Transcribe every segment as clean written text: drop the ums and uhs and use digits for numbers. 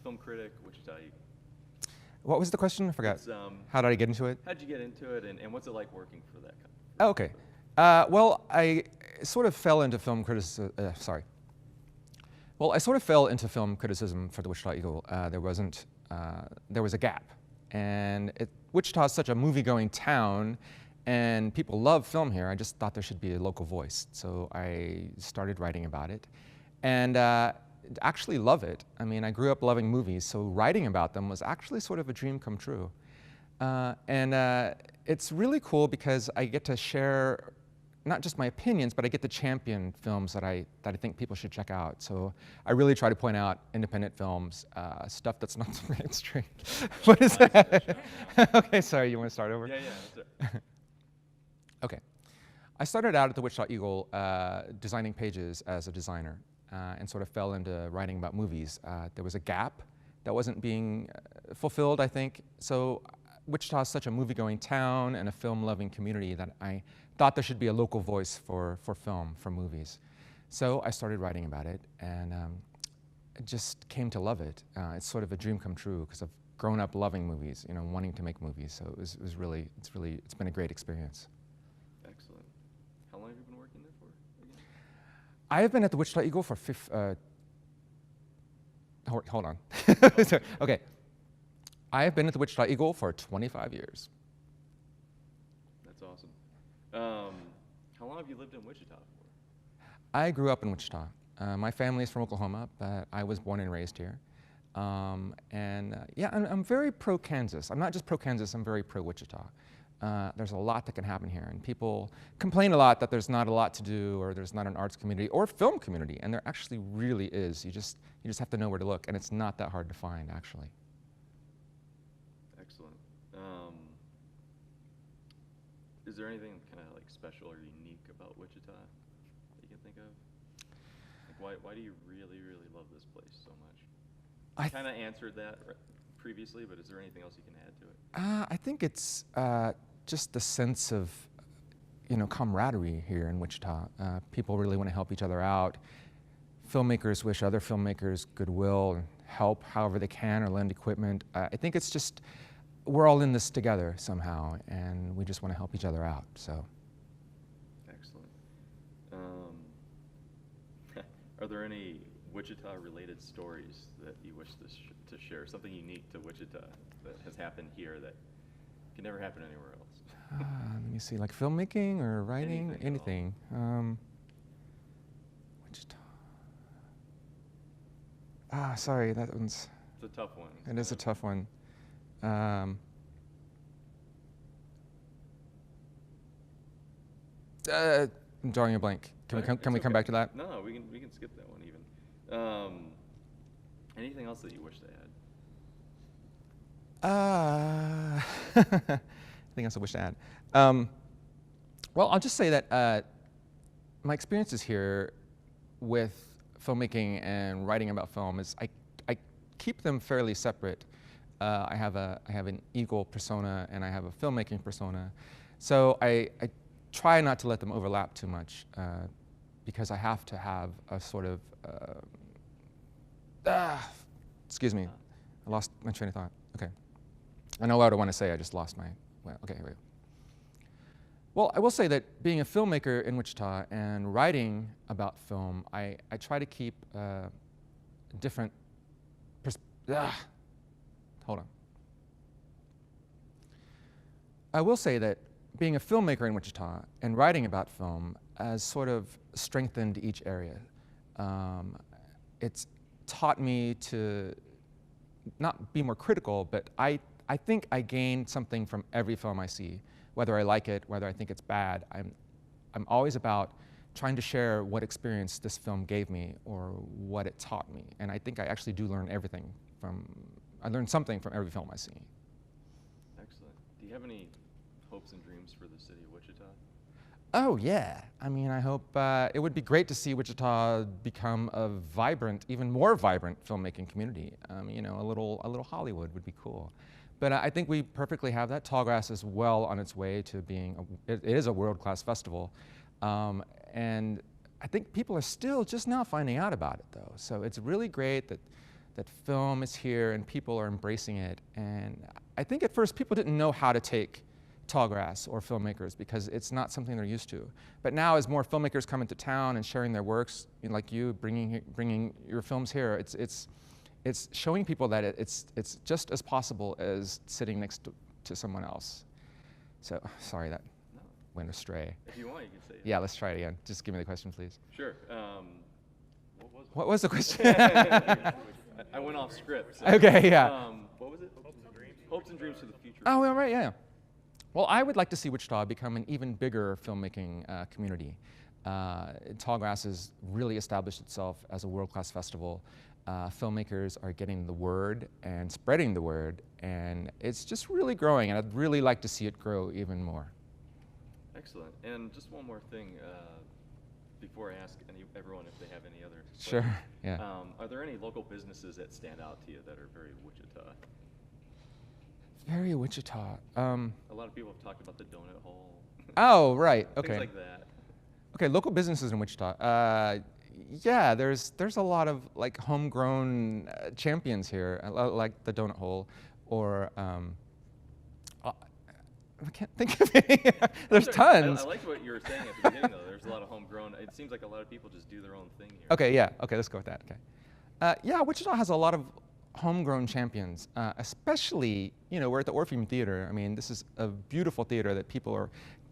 film critic, Wichita Eagle. What was the question? I forgot. It's, How did I get into it? how'd you get into it, and what's it like working for that company? Oh, okay. Well, I sort of fell into film criticism. Well, I sort of fell into film criticism for the Wichita Eagle. There was a gap, and Wichita is such a movie-going town, and people love film here. I just thought there should be a local voice, so I started writing about it, and actually love it. I mean, I grew up loving movies, so writing about them was actually sort of a dream come true. It's really cool because I get to share not just my opinions, but I get to champion films that I think people should check out. So I really try to point out independent films, stuff that's not so mainstream. What is that? Okay, sorry, you want to start over? Yeah, that's it. Okay. I started out at the Wichita Eagle designing pages as a designer and sort of fell into writing about movies. There was a gap that wasn't being fulfilled, I think. So Wichita is such a movie-going town and a film-loving community that I thought there should be a local voice for film, for movies. So I started writing about it, and I just came to love it. It's sort of a dream come true because I've grown up loving movies, you know, wanting to make movies. So it's been a great experience. Excellent. How long have you been working there for again? I have been at the Wichita Eagle for hold on. Sorry. Okay. I have been at the Wichita Eagle for 25 years. That's awesome. How long have you lived in Wichita for? I grew up in Wichita. My family is from Oklahoma, but I was born and raised here. Yeah, I'm very pro-Kansas. I'm not just pro-Kansas, I'm very pro-Wichita. There's a lot that can happen here, and people complain a lot that there's not a lot to do, or there's not an arts community or film community, and there actually really is. You just have to know where to look, and it's not that hard to find, actually. Excellent. Is there anything kind of like special or unique about Wichita that you can think of? Like why do you really, really love this place so much? I kind of answered that previously, but is there anything else you can add to it? I think it's just the sense of, you know, camaraderie here in Wichita. People really want to help each other out. Filmmakers wish other filmmakers goodwill and help however they can or lend equipment. I think it's just, we're all in this together somehow, and we just want to help each other out, so. Excellent. Are there any Wichita-related stories that you wish to share? Something unique to Wichita that has happened here that can never happen anywhere else? Let me see, like filmmaking or writing? Anything. Wichita. Sorry, that one's... It's a tough one. It is a tough one. I'm drawing a blank. Can we come back to that? No, we can skip that one even. Anything else that you wish to add? Anything else I wish to add? Well, I'll just say that my experiences here with filmmaking and writing about film is I keep them fairly separate. I have an Eagle persona and I have a filmmaking persona, so I try not to let them overlap too much because I have to have a sort of excuse me, I lost my train of thought. Okay, I know what I want to say. I just lost my. Well, okay, here we go. Well, I will say that being a filmmaker in Wichita and writing about film, I try to keep different hold on. I will say that being a filmmaker in Wichita and writing about film has sort of strengthened each area. It's taught me to not be more critical, but I think I gained something from every film I see. Whether I like it, whether I think it's bad, I'm always about trying to share what experience this film gave me or what it taught me. And I think I actually do learn everything I learn something from every film I see. Excellent. Do you have any hopes and dreams for the city of Wichita? Oh yeah, I mean, I hope, it would be great to see Wichita become a vibrant, even more vibrant filmmaking community. You know, a little Hollywood would be cool. But I think we perfectly have that. Tallgrass is well on its way to being, it is a world-class festival. And I think people are still just now finding out about it though. So it's really great that that film is here and people are embracing it. And I think at first people didn't know how to take Tallgrass or filmmakers because it's not something they're used to. But now as more filmmakers come into town and sharing their works, like you, bringing your films here, it's showing people that it's just as possible as sitting next to someone else. So, sorry that went astray. If you want, you can say it. Yeah, let's try it again. Just give me the question, please. Sure. What was the question? I went off script. So. Okay, yeah. What was it? Hopes and dreams for the future. Oh, all right, yeah. Well, I would like to see Wichita become an even bigger filmmaking community. Tallgrass has really established itself as a world-class festival. Filmmakers are getting the word and spreading the word, and it's just really growing, and I'd really like to see it grow even more. Excellent. And just one more thing before I ask everyone if they have any other questions. Sure, yeah. Are there any local businesses that stand out to you that are very Wichita? Very Wichita. A lot of people have talked about the donut hole. Oh, right, okay. Things like that. Okay, local businesses in Wichita. Yeah, there's a lot of like homegrown champions here, like the Donut Hole, or I can't think of any. There's tons. I liked what you were saying at the beginning, though. There's a lot of homegrown. It seems like a lot of people just do their own thing here. Okay, yeah. Okay, let's go with that. Okay. Yeah, Wichita has a lot of homegrown champions, especially, we're at the Orpheum Theater. I mean, this is a beautiful theater that people are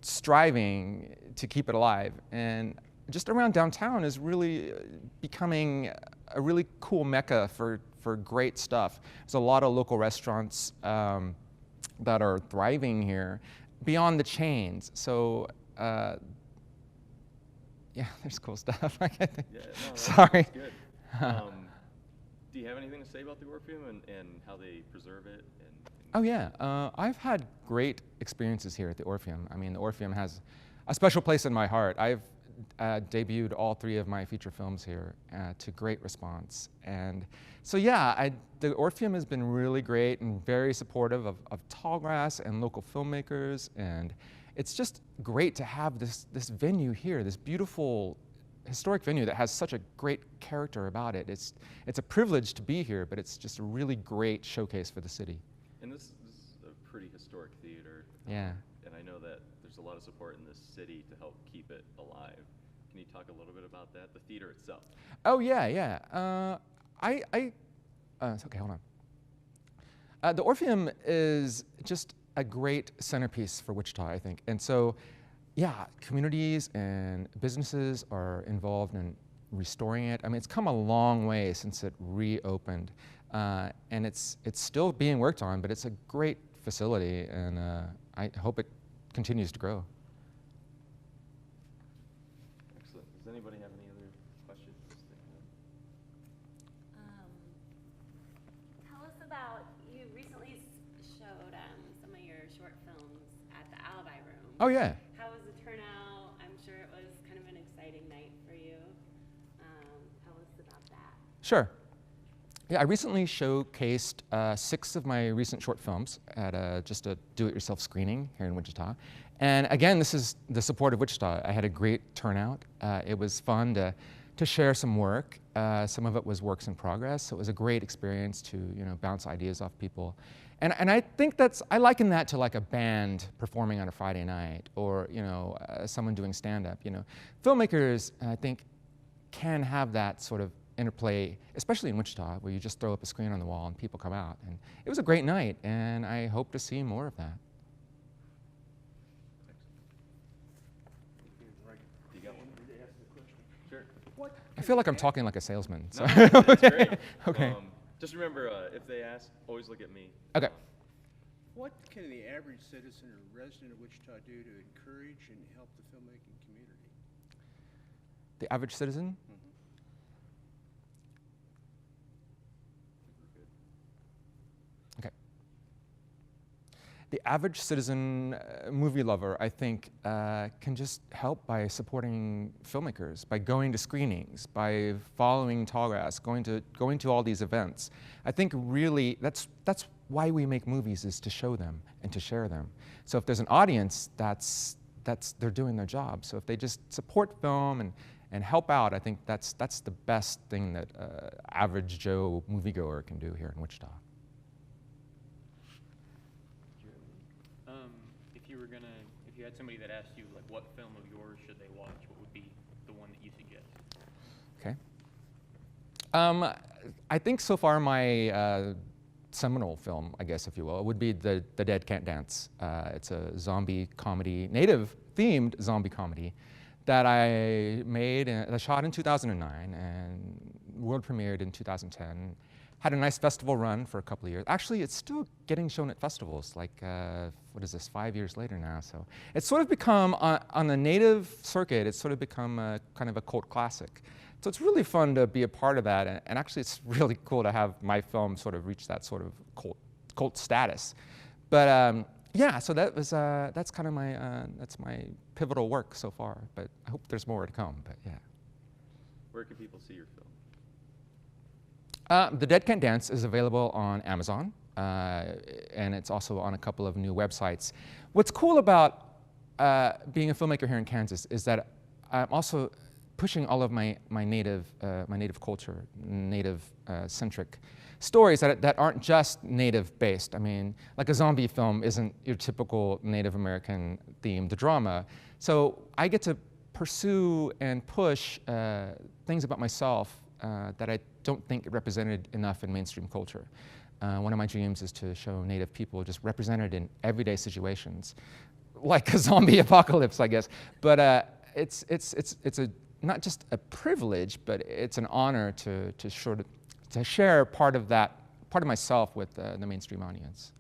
striving to keep it alive. And just around downtown is really becoming a really cool mecca for great stuff. There's a lot of local restaurants that are thriving here beyond the chains. So, yeah, there's cool stuff. Yeah, no, Sorry. Good. Do you have anything to say about the Orpheum and how they preserve it? Oh yeah, I've had great experiences here at the Orpheum. I mean, the Orpheum has a special place in my heart. I've debuted all 3 of my feature films here to great response. And so yeah, the Orpheum has been really great and very supportive of Tallgrass and local filmmakers. And it's just great to have this venue here, this beautiful historic venue that has such a great character about it. It's a privilege to be here, but it's just a really great showcase for the city. And this is a pretty historic theater. Yeah. And I know that there's a lot of support in this city to help keep it alive. Can you talk a little bit about that, the theater itself? Oh yeah, yeah. Okay, hold on. The Orpheum is just a great centerpiece for Wichita, I think. And so, yeah, communities and businesses are involved in restoring it. I mean, it's come a long way since it reopened. And it's still being worked on, but it's a great facility, and I hope it continues to grow. Excellent. Does anybody have any other questions? Tell us about, you recently showed some of your short films at the Alibi Room. Oh yeah. How was the turnout? I'm sure it was kind of an exciting night for you. Tell us about that. Sure. Yeah, I recently showcased 6 of my recent short films at just a do-it-yourself screening here in Wichita. And again, this is the support of Wichita. I had a great turnout. It was fun to share some work. Some of it was works in progress, so it was a great experience to bounce ideas off people. And I think I liken that to like a band performing on a Friday night, or someone doing stand-up. Filmmakers, I think, can have that sort of interplay, especially in Wichita, where you just throw up a screen on the wall and people come out. And it was a great night, and I hope to see more of that. You got one? Sure. I feel like I'm talking like a salesman. So. No, that's great. Okay. Just remember, if they ask, always look at me. Okay. What can the average citizen or resident of Wichita do to encourage and help the filmmaking community? The average citizen? Okay. The average citizen movie lover, I think, can just help by supporting filmmakers, by going to screenings, by following Tallgrass, going to all these events. I think really that's why we make movies, is to show them and to share them. So if there's an audience, they're doing their job. So if they just support film and help out. I think that's the best thing that average Joe moviegoer can do here in Wichita. If you had somebody that asked you, like, what film of yours should they watch, what would be the one that you suggest? Okay. I think so far my seminal film, I guess, if you will, would be The Dead Can't Dance. It's a zombie comedy, native-themed zombie comedy that I made, I shot in 2009 and world premiered in 2010. Had a nice festival run for a couple of years. Actually, it's still getting shown at festivals, like, what is this, 5 years later now. So it's sort of become, on the native circuit, it's sort of become a, kind of a cult classic. So it's really fun to be a part of that, and actually it's really cool to have my film sort of reach that sort of cult status. But yeah, so that was, that's kind of my, that's my pivotal work so far, but I hope there's more to come, but yeah. Where can people see your film? The Dead Can't Dance is available on Amazon, and it's also on a couple of new websites. What's cool about being a filmmaker here in Kansas is that I'm also pushing all of my native culture, native-centric stories that aren't just native-based. I mean, like a zombie film isn't your typical Native American-themed drama. So I get to pursue and push things about myself that I don't think represented enough in mainstream culture. One of my dreams is to show Native people just represented in everyday situations, like a zombie apocalypse, I guess. But it's not just a privilege, but it's an honor to share part of myself with the mainstream audience.